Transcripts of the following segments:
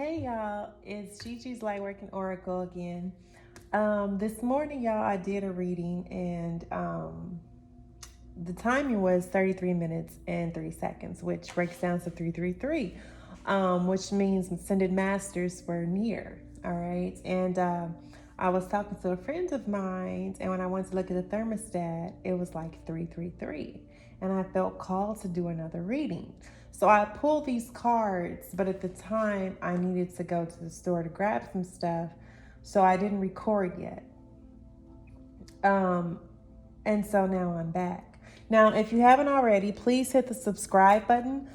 Hey y'all, it's Gigi's Lightworking Oracle again. This morning, y'all, I did a reading and the timing was 33 minutes and 3 seconds, which breaks down to 333, which means ascended masters were near. All right. And I was talking to a friend of mine, and when I went to look at the thermostat, it was like 333. And I felt called to do another reading. So I pulled these cards, but at the time I needed to go to the store to grab some stuff, so I didn't record yet. And so now I'm back. Now, if you haven't already, please hit the subscribe button,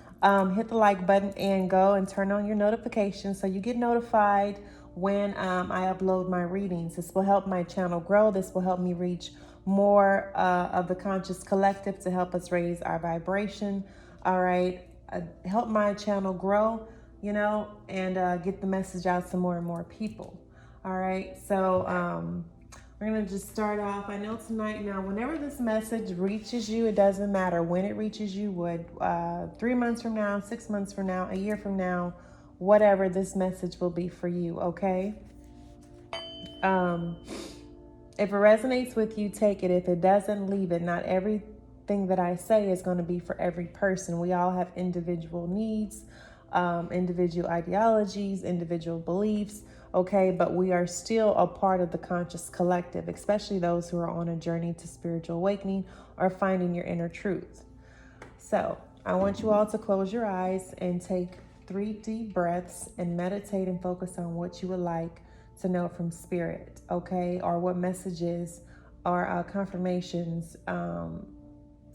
hit the like button, and go and turn on your notifications so you get notified when I upload my readings. This will help my channel grow. This will help me reach more of the conscious collective to help us raise our vibration. All right. Help my channel grow, and get the message out to more and more people. All right. So, we're going to just start off. I know tonight, now, whenever this message reaches you, it doesn't matter when it reaches you, 3 months from now, 6 months from now, a year from now, whatever, this message will be for you, okay? If it resonates with you, take it. If it doesn't, leave it. Not everything that I say is going to be for every person. We all have individual needs, individual ideologies, individual beliefs. Okay, but we are still a part of the conscious collective, especially those who are on a journey to spiritual awakening or finding your inner truth. So I want you all to close your eyes and take 3 deep breaths and meditate and focus on what you would like to know from spirit, okay? Or what messages or confirmations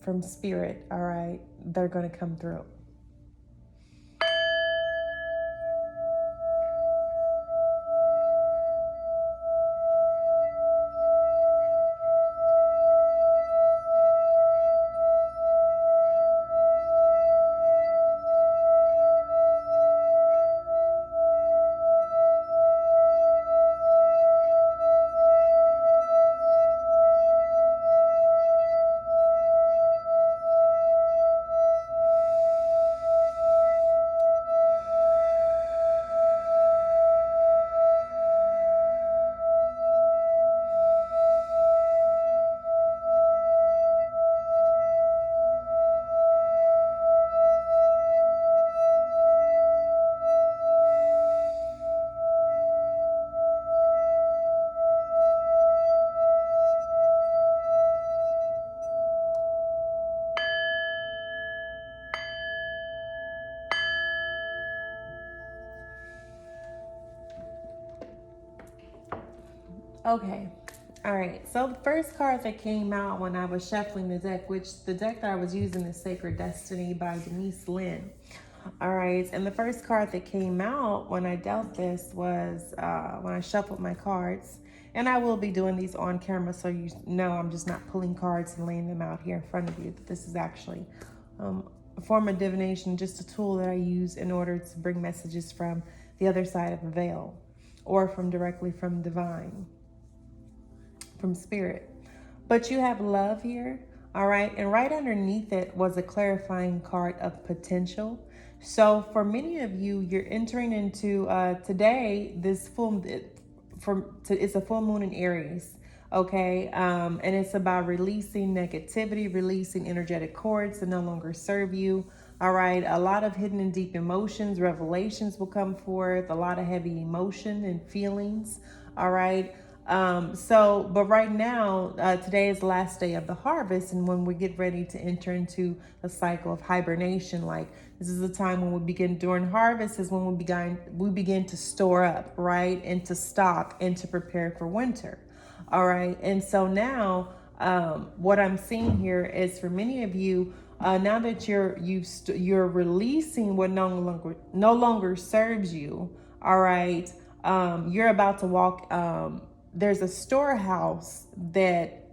from spirit, all right, they're going to come through. Okay. All right. So the first card that came out when I was shuffling the deck, which the deck that I was using is Sacred Destiny by Denise Lynn. All right. And the first card that came out when I dealt this was when I shuffled my cards. And I will be doing these on camera, so you know I'm just not pulling cards and laying them out here in front of you. This is actually a form of divination, just a tool that I use in order to bring messages from the other side of the veil or directly from divine, from spirit. But you have love here, all right? And right underneath it was a clarifying card of potential. So for many of you, you're entering into today, this it's a full moon in Aries, okay? And it's about releasing negativity, releasing energetic cords that no longer serve you. All right, a lot of hidden and deep emotions, revelations will come forth, a lot of heavy emotion and feelings. All right. But right now, today is the last day of the harvest. And when we get ready to enter into a cycle of hibernation, like this is the time when we begin during harvest is when we begin to store up, right? And to stock and to prepare for winter. All right. And so now, what I'm seeing here is for many of you, now that you're releasing what no longer serves you. All right. You're about to walk, there's a storehouse that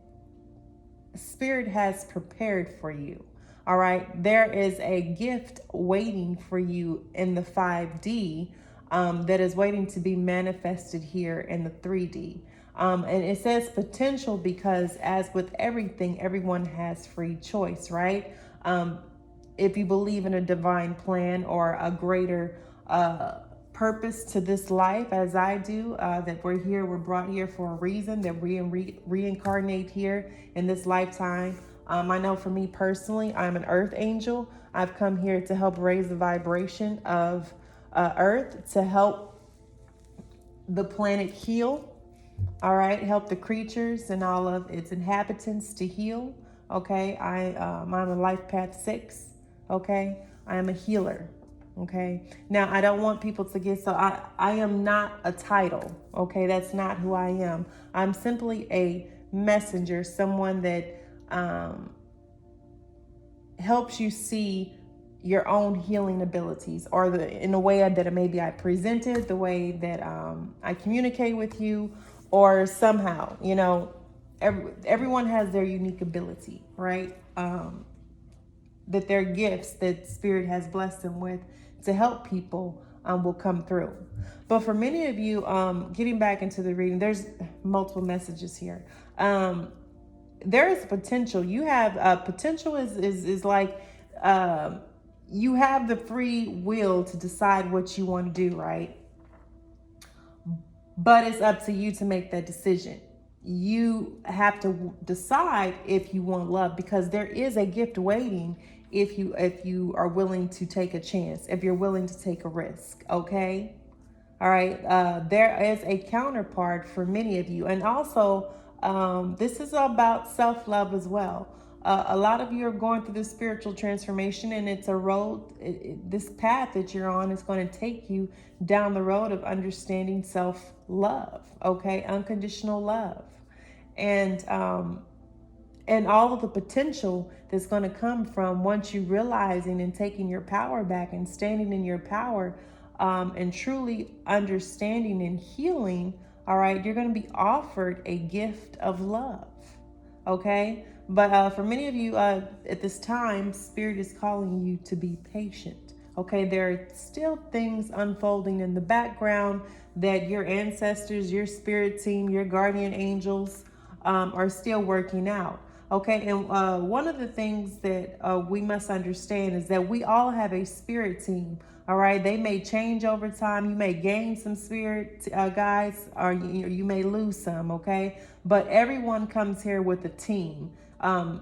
spirit has prepared for you. All right. There is a gift waiting for you in the 5D that is waiting to be manifested here in the 3D. And it says potential because, as with everything, everyone has free choice, right? If you believe in a divine plan or a greater purpose to this life as I do, that we're here, we're brought here for a reason, that we reincarnate here in this lifetime. I know for me personally, I'm an earth angel. I've come here to help raise the vibration of earth, to help the planet heal. All right, help the creatures and all of its inhabitants to heal. Okay, I'm a life path 6. Okay, I am a healer. Okay, now I don't want people to get I am not a title. Okay, that's not who I am. I'm simply a messenger, someone that helps you see your own healing abilities, or in the way that maybe I presented, the way that I communicate with you, or somehow, you know, everyone has their unique ability, right? That their gifts that Spirit has blessed them with to help people will come through. But for many of you, getting back into the reading, there's multiple messages here. There is potential. You have potential is like you have the free will to decide what you want to do, right? But it's up to you to make that decision. You have to decide if you want love, because there is a gift waiting if you are willing to take a chance, if you're willing to take a risk. Okay. All right. There is a counterpart for many of you. And also, this is about self-love as well. A lot of you are going through this spiritual transformation, and it's a road, this path that you're on is going to take you down the road of understanding self-love, okay? Unconditional love. And all of the potential that's going to come from once you realizing and taking your power back and standing in your power, and truly understanding and healing. All right, you're going to be offered a gift of love. Okay, but for many of you at this time, Spirit is calling you to be patient. Okay, there are still things unfolding in the background that your ancestors, your spirit team, your guardian angels are still working out. Okay, and one of the things that we must understand is that we all have a spirit team. All right, they may change over time. You may gain some spirit guides, or you may lose some. Okay, but everyone comes here with a team. And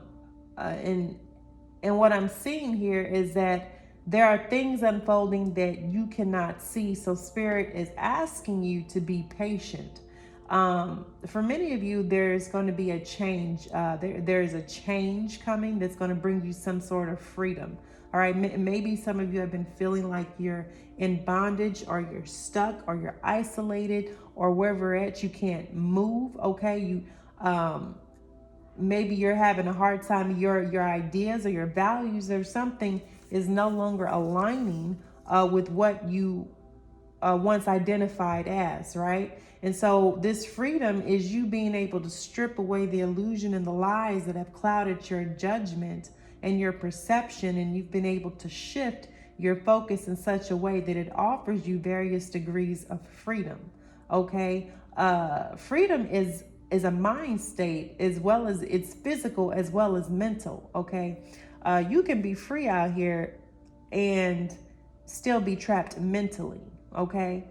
what I'm seeing here is that there are things unfolding that you cannot see. So Spirit is asking you to be patient. For many of you, there's going to be a change. There is a change coming that's going to bring you some sort of freedom. All right. Maybe some of you have been feeling like you're in bondage, or you're stuck, or you're isolated, or wherever at you can't move. Okay. You, maybe you're having a hard time. Your ideas or your values or something is no longer aligning with what you once identified as, right? And so this freedom is you being able to strip away the illusion and the lies that have clouded your judgment and your perception, and you've been able to shift your focus in such a way that it offers you various degrees of freedom. Okay, freedom is a mind state, as well as it's physical as well as mental. Okay, you can be free out here and still be trapped mentally. Okay,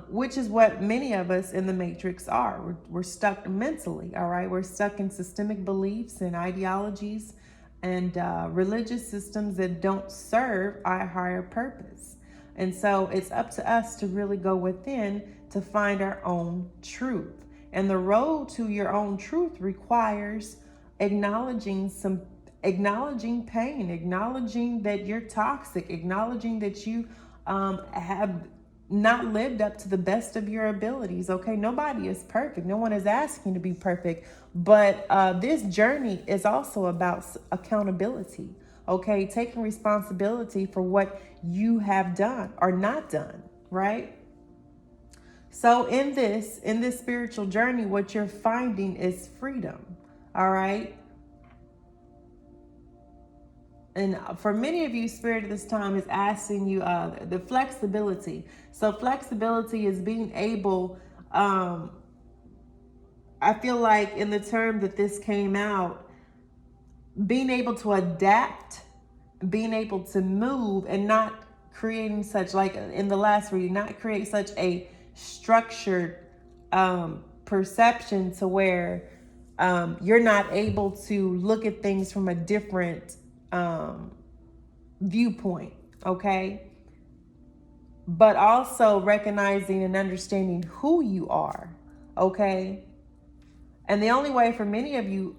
which is what many of us in the matrix are. We're stuck mentally. All right, we're stuck in systemic beliefs and ideologies and religious systems that don't serve our higher purpose. And so it's up to us to really go within to find our own truth. And the road to your own truth requires acknowledging pain, acknowledging that you're toxic, acknowledging that you have not lived up to the best of your abilities. Okay, nobody is perfect. No one is asking to be perfect. But this journey is also about accountability. Okay, taking responsibility for what you have done or not done, right? So in this spiritual journey, what you're finding is freedom. All right. And for many of you, Spirit at this time is asking you the flexibility. So flexibility is being able, I feel like in the term that this came out, being able to adapt, being able to move and not creating such, like in the last reading, not create such a structured perception to where you're not able to look at things from a different viewpoint, okay? But also recognizing and understanding who you are, okay? And the only way for many of you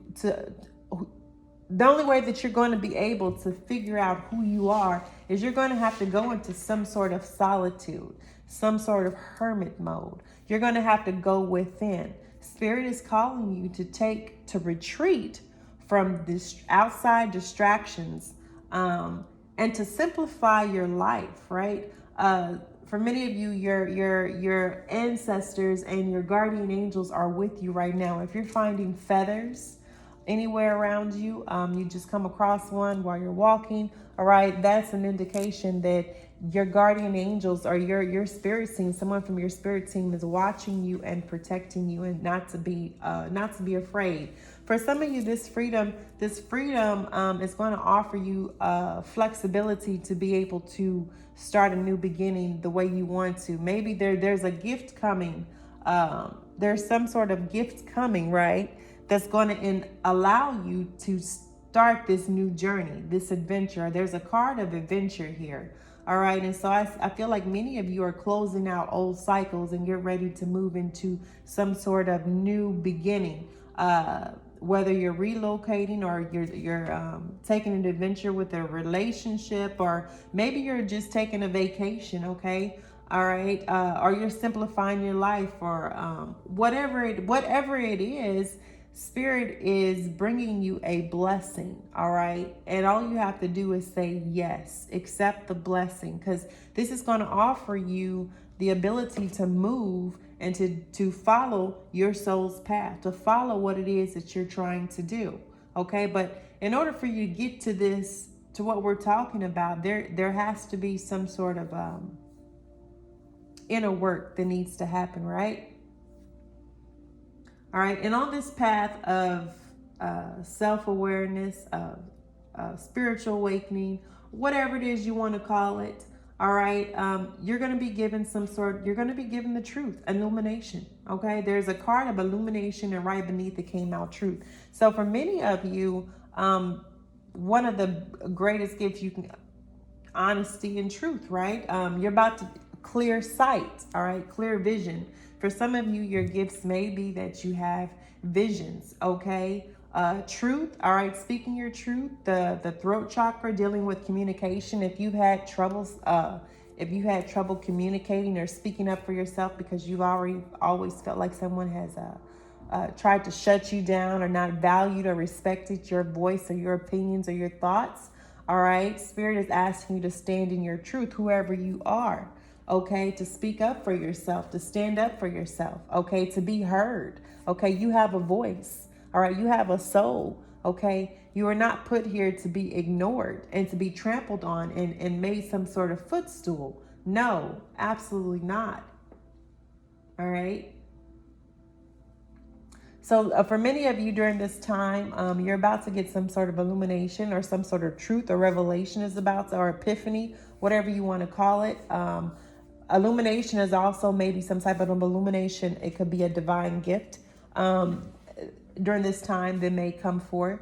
the only way that you're going to be able to figure out who you are is you're going to have to go into some sort of solitude, some sort of hermit mode. You're going to have to go within. Spirit is calling you to retreat from this outside distractions, and to simplify your life, right? For many of you, your ancestors and your guardian angels are with you right now. If you're finding feathers anywhere around you, you just come across one while you're walking, all right, that's an indication that your guardian angels or your spirit team, someone from your spirit team is watching you and protecting you, and not to be afraid. For some of you, this freedom is going to offer you flexibility to be able to start a new beginning the way you want to. Maybe there's a gift coming. There's some sort of gift coming, right? That's going to allow you to start this new journey, this adventure. There's a card of adventure here. All right. And so I feel like many of you are closing out old cycles and you're ready to move into some sort of new beginning. Whether you're relocating or you're taking an adventure with a relationship, or maybe you're just taking a vacation. Okay. All right. Or you're simplifying your life, or whatever it is. Spirit is bringing you a blessing, all right? And all you have to do is say yes, accept the blessing, because this is going to offer you the ability to move and to follow your soul's path, to follow what it is that you're trying to do, okay? But in order for you to get to this, to what we're talking about, there has to be some sort of inner work that needs to happen, right? All right, and on this path of self-awareness, of spiritual awakening, whatever it is you want to call it, all right, you're going to be given you're going to be given the truth, illumination, okay? There's a card of illumination, and right beneath it came out truth. So for many of you, one of the greatest gifts you can, honesty and truth, right? You're about to clear sight, all right, clear vision. For some of you, your gifts may be that you have visions, okay? Truth, all right, speaking your truth, the throat chakra, dealing with communication. If you've had trouble communicating or speaking up for yourself because you've always felt like someone has tried to shut you down, or not valued or respected your voice or your opinions or your thoughts, all right? Spirit is asking you to stand in your truth, whoever you are. Okay, to speak up for yourself, to stand up for yourself, okay, to be heard, okay, you have a voice, all right, you have a soul, okay, you are not put here to be ignored and to be trampled on and made some sort of footstool. No, absolutely not, all right. So for many of you during this time, you're about to get some sort of illumination, or some sort of truth or revelation is about to, or epiphany, whatever you want to call it. Illumination is also maybe some type of illumination. It could be a divine gift during this time that may come forth,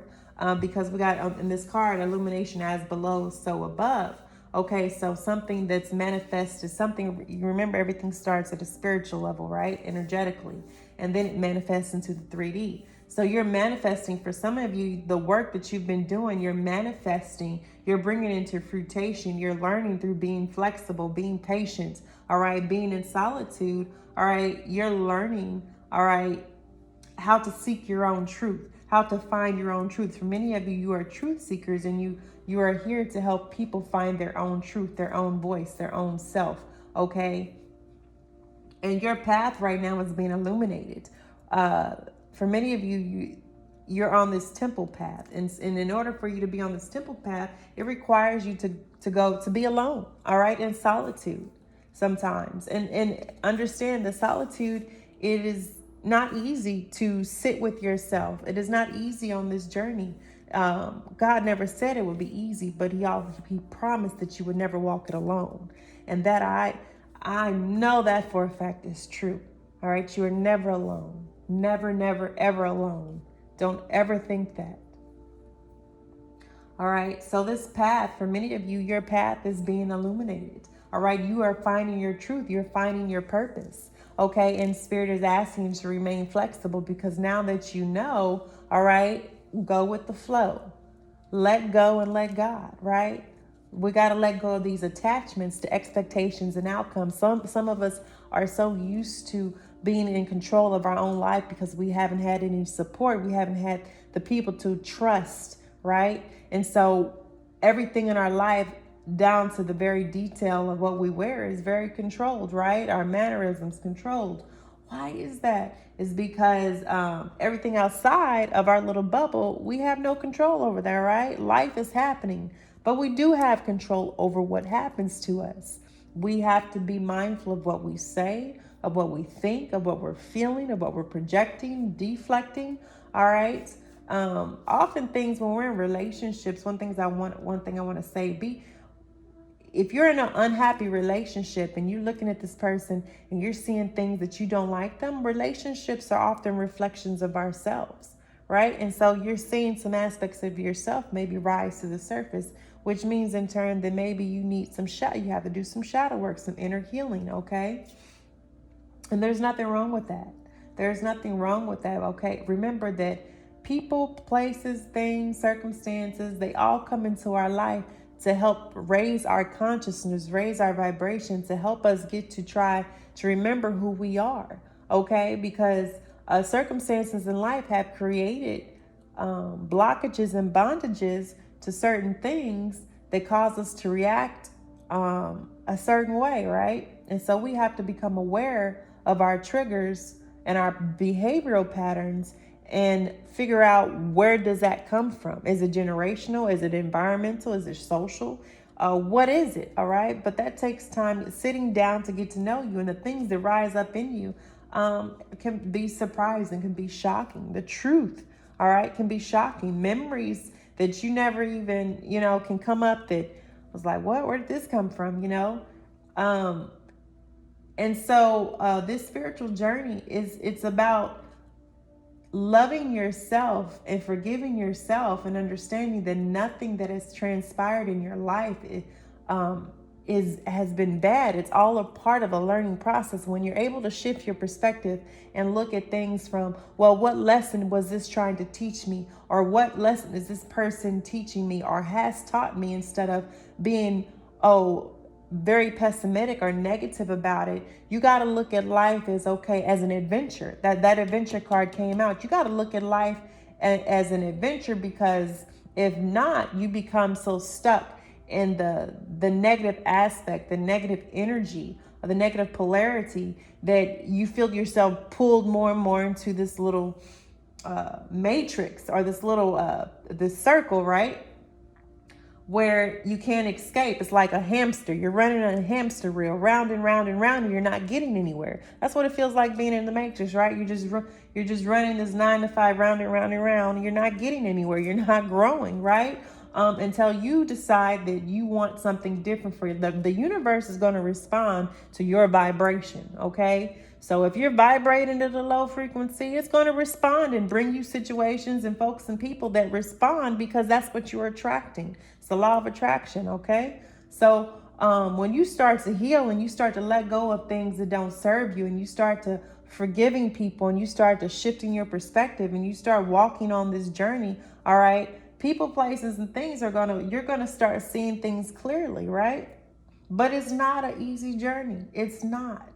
because we got in this card, illumination as below, so above. Okay, so something that's manifested, something, you remember everything starts at a spiritual level, right? Energetically, and then it manifests into the 3D. So you're manifesting, for some of you, the work that you've been doing, you're manifesting, you're bringing it into fruition, you're learning through being flexible, being patient, all right, being in solitude, all right, you're learning, all right, how to seek your own truth, how to find your own truth. For many of you, you are truth seekers, and you are here to help people find their own truth, their own voice, their own self, okay? And your path right now is being illuminated. For many of you, you're on this temple path. And in order for you to be on this temple path, it requires you to be alone, all right, in solitude sometimes. And understand the solitude, it is not easy to sit with yourself. It is not easy on this journey God never said it would be easy, but he promised that you would never walk it alone. And that I know that for a fact is true. All right. You are never alone. Never, never, ever alone. Don't ever think that. All right. So this path, for many of you, your path is being illuminated. All right. You are finding your truth. You're finding your purpose. Okay. And Spirit is asking you to remain flexible, because now that you know, all right, go with the flow. Let go and let God, right? We got to let go of these attachments to expectations and outcomes. Some of us are so used to being in control of our own life because we haven't had any support. We haven't had the people to trust, right? And so everything in our life, down to the very detail of what we wear, is very controlled, right? Our mannerisms controlled. Why is that? It's because everything outside of our little bubble, we have no control over that, right? Life is happening, but we do have control over what happens to us. We have to be mindful of what we say, of what we think, of what we're feeling, of what we're projecting, deflecting, all right? Often things when we're in relationships, one thing I want to say, if you're in an unhappy relationship and you're looking at this person and you're seeing things that you don't like them, relationships are often reflections of ourselves, right? And so you're seeing some aspects of yourself maybe rise to the surface, which means in turn that maybe you need you have to do some shadow work, some inner healing, okay? And there's nothing wrong with that. There's nothing wrong with that, okay? Remember that people, places, things, circumstances, they all come into our life to help raise our consciousness, raise our vibration, to help us get to try to remember who we are, okay? Because circumstances in life have created blockages and bondages to certain things that cause us to react a certain way, right? And so we have to become aware of our triggers and our behavioral patterns and figure out, where does that come from? Is it generational? Is it environmental? Is it social? What is it? All right. But that takes time sitting down to get to know you, and the things that rise up in you can be surprising, can be shocking. The truth, all right, can be shocking. Memories that you never even, can come up that was like, what? Where did this come from? And so this spiritual journey it's about loving yourself and forgiving yourself and understanding that nothing that has transpired in your life has been bad. It's all a part of a learning process. When you're able to shift your perspective and look at things from, well, what lesson was this trying to teach me? Or what lesson is this person teaching me or has taught me, instead of being, very pessimistic or negative about it. You got to look at life as, as an adventure. That adventure card came out. You got to look at life as an adventure, because if not, you become so stuck in the negative aspect, the negative energy, or the negative polarity, that you feel yourself pulled more and more into this little matrix, or this little this circle, right? Where you can't escape. It's like a hamster. You're running on a hamster wheel, round and round and round, and you're not getting anywhere. That's what it feels like being in the matrix, right? You're just running this 9 to 5, round and round and round. And you're not getting anywhere. You're not growing, right? Until you decide that you want something different for you. The universe is going to respond to your vibration, okay? So if you're vibrating at a low frequency, it's going to respond and bring you situations and folks and people that respond, because that's what you're attracting. It's the law of attraction, okay? So when you start to heal and you start to let go of things that don't serve you, and you start to forgiving people, and you start to shifting your perspective, and you start walking on this journey, all right? People, places, and things you're going to start seeing things clearly, right? But it's not an easy journey. It's not.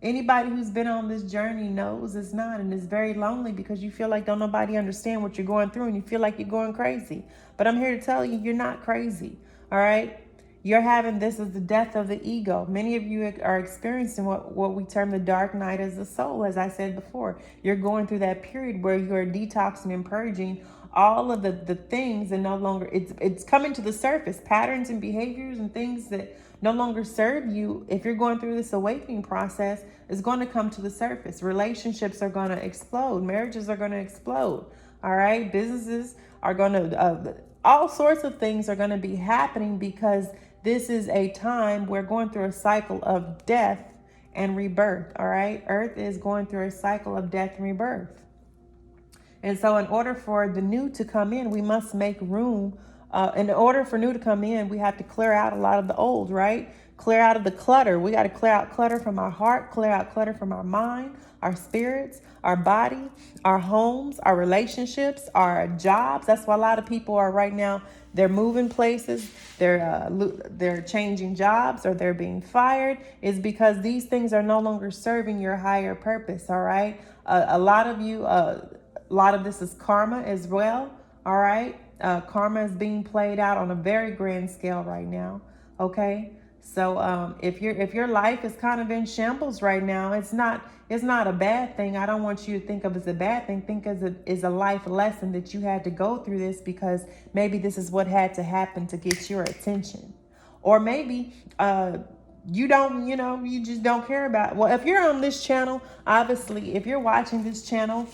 Anybody who's been on this journey knows it's not, and it's very lonely, because you feel like don't nobody understand what you're going through, and you feel like you're going crazy. But I'm here to tell you, you're not crazy, all right? You're having this as the death of the ego. Many of you are experiencing what we term the dark night as the soul, as I said before. You're going through that period where you're detoxing and purging all of the things, and no longer, it's coming to the surface, patterns and behaviors and things that no longer serve you. If you're going through this awakening process, it's going to come to the surface. Relationships are going to explode. Marriages are going to explode. All right. Businesses are going to, all sorts of things are going to be happening because this is a time we're going through a cycle of death and rebirth. All right. Earth is going through a cycle of death and rebirth. And so in order for the new to come in, we must make room. In order for new to come in, we have to clear out a lot of the old, right? Clear out of the clutter. We got to clear out clutter from our heart, clear out clutter from our mind, our spirits, our body, our homes, our relationships, our jobs. That's why a lot of people are right now, they're moving places, they're changing jobs, or they're being fired, is because these things are no longer serving your higher purpose, all right? A lot of you, a lot of this is karma as well, all right? Karma is being played out on a very grand scale right now, okay? So if your life is kind of in shambles right now, it's not a bad thing. I don't want you to think of it as a bad thing. Think as it is a life lesson that you had to go through this because maybe this is what had to happen to get your attention. Or maybe you don't, you just don't care about it. Well, if you're on this channel, obviously, if you're watching this channel,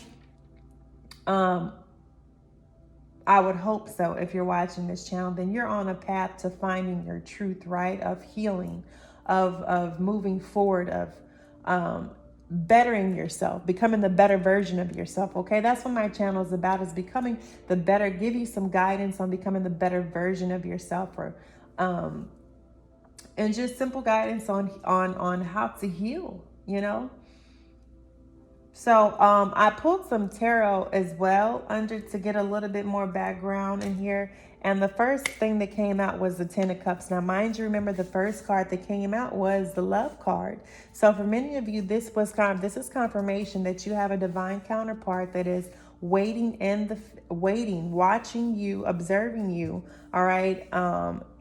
I would hope so. If you're watching this channel, then you're on a path to finding your truth, right? Of healing, of moving forward, of bettering yourself, becoming the better version of yourself. Okay, that's what my channel is about: is becoming the better. Give you some guidance on becoming the better version of yourself, or and just simple guidance on how to heal. So I pulled some tarot as well to get a little bit more background in here. And the first thing that came out was the Ten of Cups. Now, mind you, remember the first card that came out was the Love card. So for many of you, this is confirmation that you have a divine counterpart that is waiting, watching you, observing you. All right.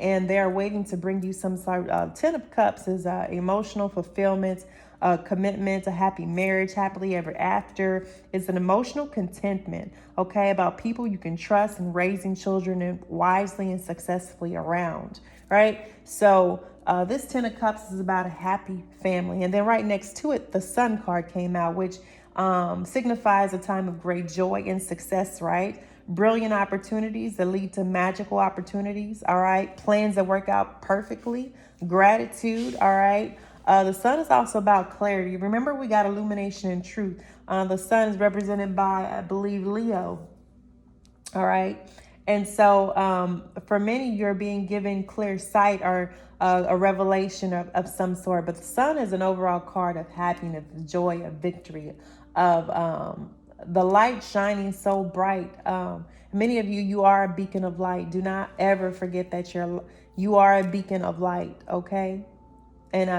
And they're waiting to bring you some sort of Ten of Cups is emotional fulfillment, a commitment, a happy marriage, happily ever after. It's an emotional contentment, okay, about people you can trust and raising children and wisely and successfully around, right? So this Ten of Cups is about a happy family. And then right next to it, the Sun card came out, which signifies a time of great joy and success, right? Brilliant opportunities that lead to magical opportunities, all right? Plans that work out perfectly, gratitude, all right? The sun is also about clarity. Remember, we got illumination and truth. The sun is represented by, I believe, Leo. All right. And so for many, you're being given clear sight or a revelation of some sort. But the sun is an overall card of happiness, joy, of victory, of the light shining so bright. Many of you are a beacon of light. Do not ever forget that you are a beacon of light, okay? And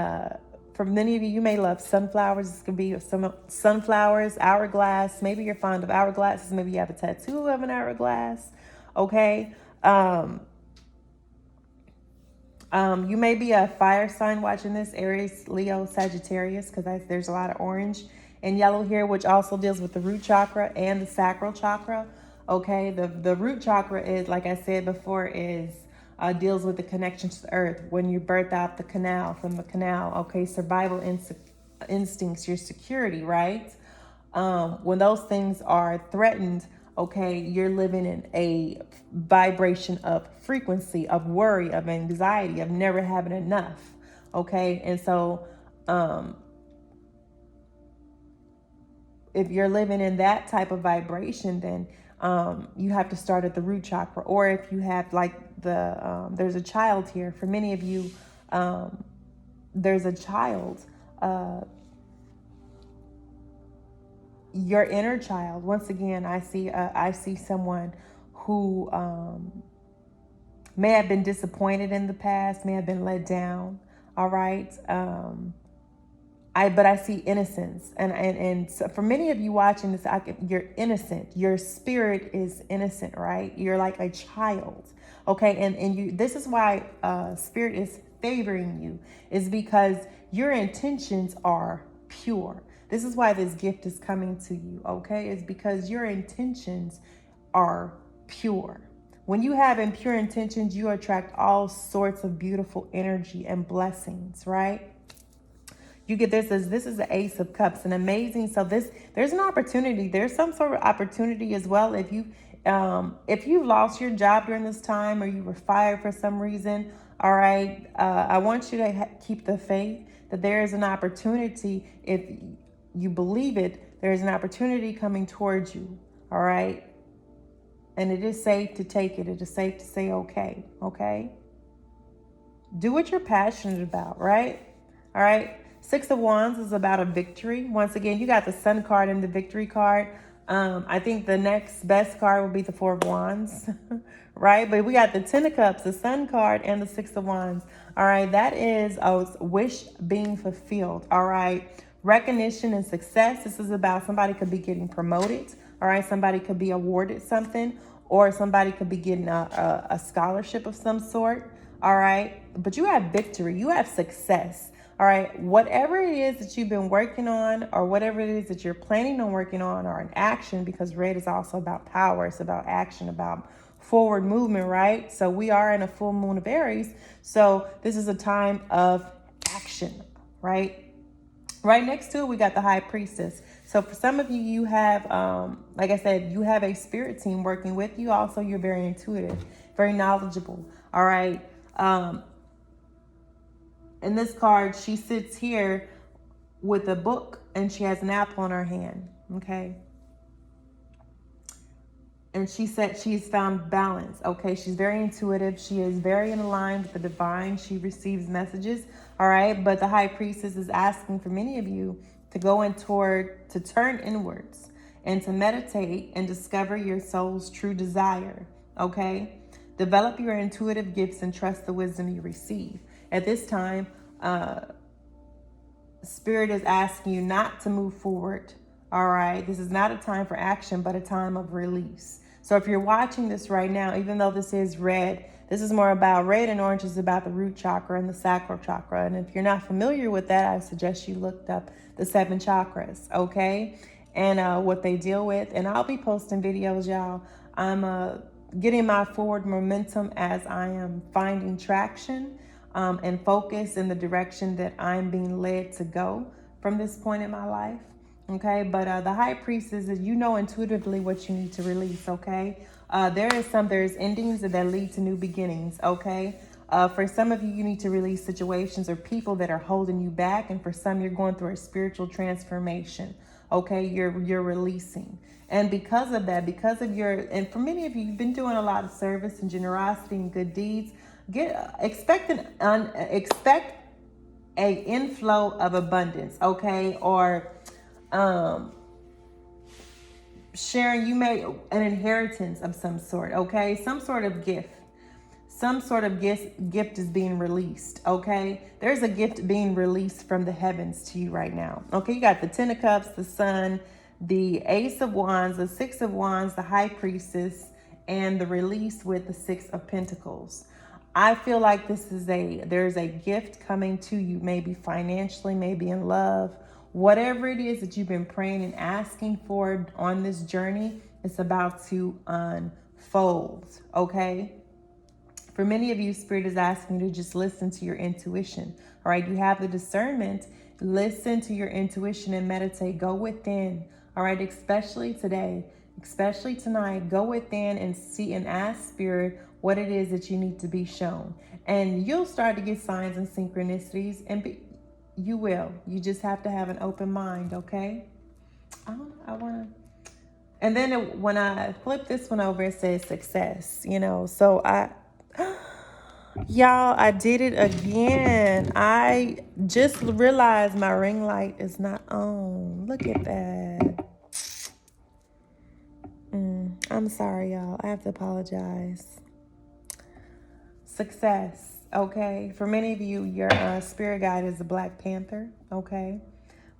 for many of you, you may love sunflowers. This could be some sunflowers, hourglass. Maybe you're fond of hourglasses. Maybe you have a tattoo of an hourglass. Okay. You may be a fire sign watching this: Aries, Leo, Sagittarius, because there's a lot of orange and yellow here, which also deals with the root chakra and the sacral chakra. Okay. The root chakra is, like I said before, deals with the connection to the earth. When you birth out from the canal, okay, survival instincts, your security, right? When those things are threatened, okay, you're living in a vibration of frequency, of worry, of anxiety, of never having enough, okay? And so if you're living in that type of vibration, then you have to start at the root chakra. Or if you have there's a child here. For many of you, there's a child, your inner child. Once again, I see someone who may have been disappointed in the past, may have been let down. All right. But I see innocence, and so for many of you watching this, you're innocent. Your spirit is innocent, right? You're like a child, okay? And you. This is why spirit is favoring you, is because your intentions are pure. This is why this gift is coming to you, okay? It's because your intentions are pure. When you have impure intentions, you attract all sorts of beautiful energy and blessings, right? You get this as this is the Ace of Cups, and amazing. So there's an opportunity. There's some sort of opportunity as well. If you lost your job during this time, or you were fired for some reason, all right, I want you to keep the faith that there is an opportunity. If you believe it, there is an opportunity coming towards you. All right, and it is safe to take it. It is safe to say okay. Okay. Do what you're passionate about, right? All right. Six of Wands is about a victory. Once again, you got the Sun card and the Victory card. I think the next best card will be the Four of Wands, right? But we got the Ten of Cups, the Sun card, and the Six of Wands. All right. That is a wish being fulfilled. All right. Recognition and success. This is about somebody could be getting promoted. All right. Somebody could be awarded something, or somebody could be getting a scholarship of some sort. All right. But you have victory. You have success. All right. Whatever it is that you've been working on, or whatever it is that you're planning on working on, or an action, because red is also about power. It's about action, about forward movement, right? So we are in a full moon of Aries. So this is a time of action, right? Right next to it, we got the High Priestess. So for some of you, you have, like I said, you have a spirit team working with you. Also, you're very intuitive, very knowledgeable. All right. In this card, she sits here with a book and she has an apple in her hand. Okay. And she said she's found balance. Okay. She's very intuitive. She is very in line with the divine. She receives messages. All right. But the High Priestess is asking for many of you to go to turn inwards and to meditate and discover your soul's true desire. Okay. Develop your intuitive gifts and trust the wisdom you receive. At this time, Spirit is asking you not to move forward. All right. This is not a time for action, but a time of release. So if you're watching this right now, even though this is red, this is more about red, and orange is about the root chakra and the sacral chakra. And if you're not familiar with that, I suggest you looked up the 7 chakras. Okay. And what they deal with. And I'll be posting videos, y'all. I'm getting my forward momentum as I am finding traction and focus in the direction that I'm being led to go from this point in my life. Okay, but the High Priestess is, you know, intuitively what you need to release. Okay, there's endings that lead to new beginnings. Okay, for some of you, you need to release situations or people that are holding you back, and for some, you're going through a spiritual transformation. Okay, you're releasing. And because of that, and for many of you, you've been doing a lot of service and generosity and good deeds. Expect a inflow of abundance, okay? Or sharing, you may an inheritance of some sort, okay? Some sort of gift. Some sort of gift is being released, okay? There's a gift being released from the heavens to you right now. Okay, you got the Ten of Cups, the Sun, the Ace of Wands, the Six of Wands, the High Priestess, and the release with the Six of Pentacles. I feel like there's a gift coming to you, maybe financially, maybe in love. Whatever it is that you've been praying and asking for on this journey, it's about to unfold, okay? For many of you, Spirit is asking you to just listen to your intuition, all right? You have the discernment. Listen to your intuition and meditate. Go within, all right? Especially today, especially tonight, go within and see and ask Spirit what it is that you need to be shown. And you'll start to get signs and synchronicities, and you will. You just have to have an open mind, okay? And then when I flip this one over, it says success, you know. So y'all, I did it again. I just realized my ring light is not on. Look at that. I'm sorry, y'all. I have to apologize. Success, okay? For many of you, your spirit guide is the Black Panther, okay?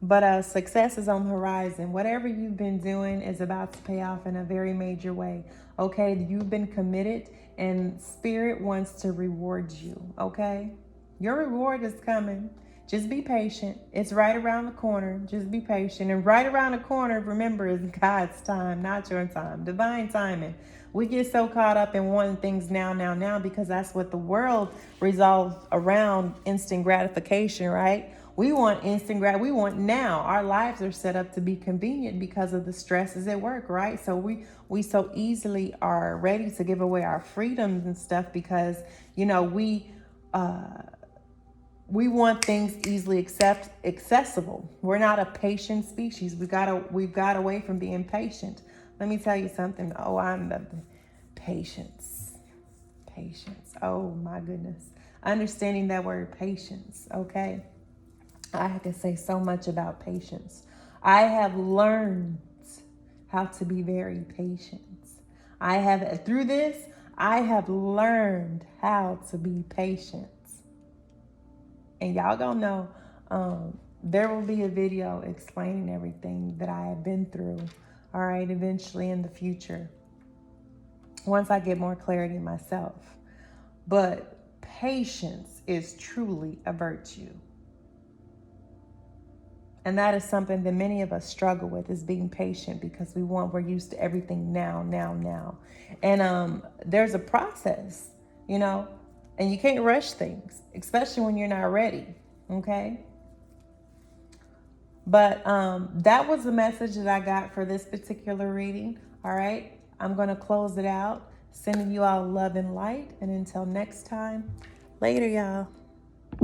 But success is on the horizon. Whatever you've been doing is about to pay off in a very major way, okay? You've been committed, and Spirit wants to reward you, okay? Your reward is coming. Just be patient. It's right around the corner. Just be patient. And right around the corner, remember, is God's time, not your time. Divine timing. We get so caught up in wanting things now, because that's what the world resolves around, instant gratification, right? We want instant grad. We want now. Our lives are set up to be convenient because of the stresses at work, right? So we so easily are ready to give away our freedoms and stuff because, you know, we want things easily accessible. We're not a patient species. We've got away from being patient. Let me tell you something. Oh, I'm the patience. Patience. Oh my goodness. Understanding that word patience, okay? I can say so much about patience. I have learned how to be very patient. Through this, I have learned how to be patient. And y'all gonna know, there will be a video explaining everything that I have been through, all right, eventually in the future, once I get more clarity myself. But patience is truly a virtue. And that is something that many of us struggle with, is being patient, because we're used to everything now. And there's a process, you know, and you can't rush things, especially when you're not ready, okay? But that was the message that I got for this particular reading, all right? I'm going to close it out, sending you all love and light. And until next time, later, y'all.